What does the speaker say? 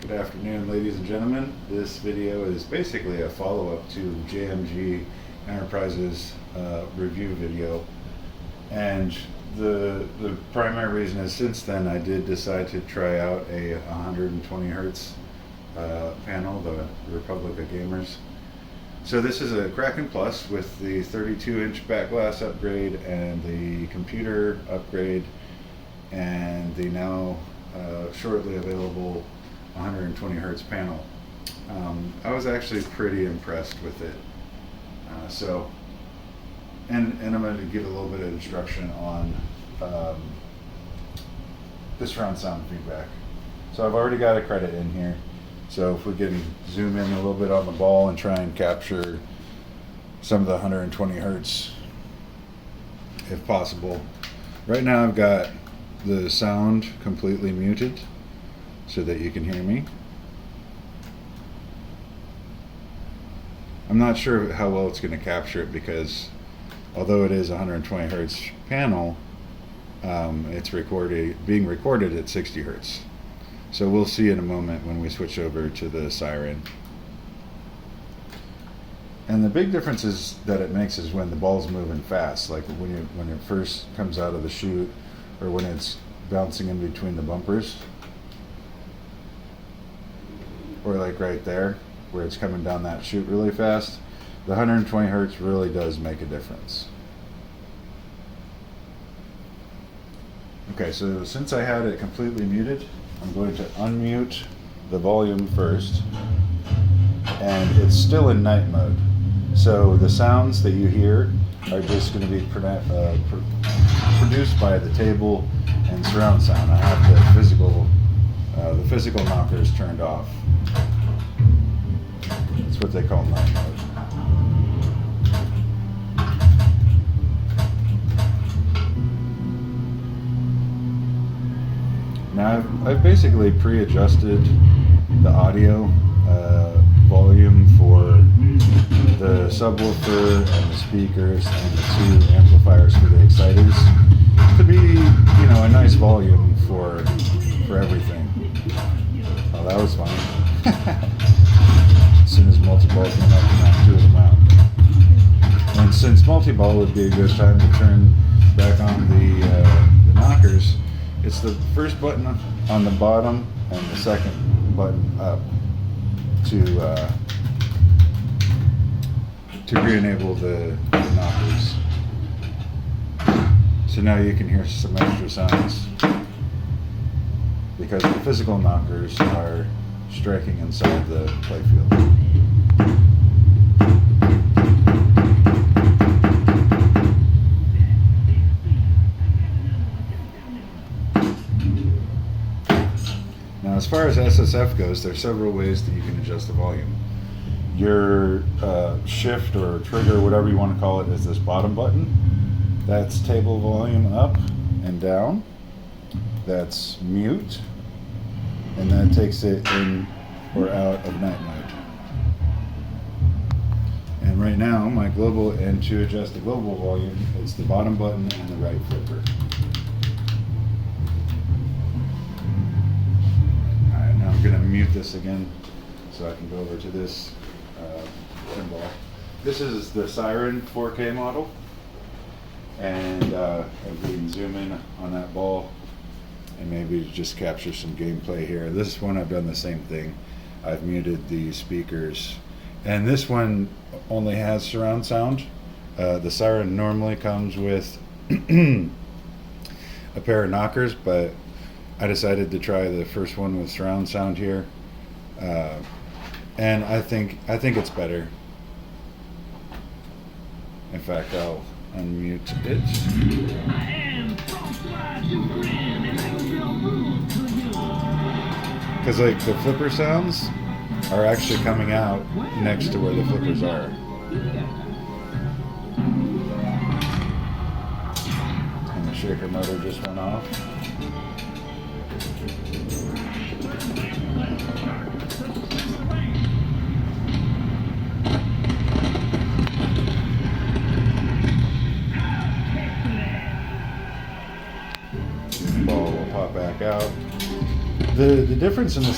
Good afternoon, ladies and gentlemen. This video is basically a follow-up to JMG Enterprises review video, and the primary reason is since then I did decide to try out a 120 hertz panel, the Republic of Gamers. So this is a Kraken Plus with the 32-inch back glass upgrade and the computer upgrade and the now shortly available 120 hertz panel. I was actually pretty impressed with it. And I'm going to give a little bit of instruction on the surround sound feedback. So I've already got a credit in here. So if we can zoom in a little bit on the ball and try and capture some of the 120 hertz if possible. Right now I've got the sound completely muted so that you can hear me. I'm not sure how well it's going to capture it because although it is a 120 hertz panel, it's being recorded at 60 hertz. So we'll see in a moment when we switch over to the siren. And the big difference is that it makes is when the ball's moving fast, like when it first comes out of the chute or when it's bouncing in between the bumpers, or like right there where it's coming down that chute really fast. The 120 hertz really does make a difference. Okay, so since I had it completely muted, I'm going to unmute the volume first, and it's still in night mode. So the sounds that you hear are just going to be produced by the table and surround sound. I have the physical knockers turned off. That's what they call night mode. Now I've basically pre-adjusted the audio volume for the subwoofer and the speakers and the two amplifiers for the exciters to be, a nice volume for everything. Oh, that was funny. As soon as multi-ball came up, and knocked two of them out. And since multi-ball would be a good time to turn back on the knockers, it's the first button on the bottom and the second button up to re-enable the knockers. So now you can hear some extra sounds because the physical knockers are striking inside the playfield. Now, as far as SSF goes, there are several ways that you can adjust the volume. Your shift or trigger, whatever you want to call it, is this bottom button. That's table volume up and down. That's mute. And that takes it in or out of night mode. And right now, my global, and to adjust the global volume, it's the bottom button and the right flipper. Alright, now I'm going to mute this again so I can go over to this pinball. This is the Siren 4K model, and if we can zoom in on that ball and maybe just capture some gameplay here. This one I've done the same thing. I've muted the speakers, and this one only has surround sound. The Siren normally comes with a pair of knockers, but I decided to try the first one with surround sound here, and I think it's better. In fact, I'll unmute it. Because like the flipper sounds are actually coming out next to where the flippers are. And the shaker motor just went off. Ball will pop back out. The difference in the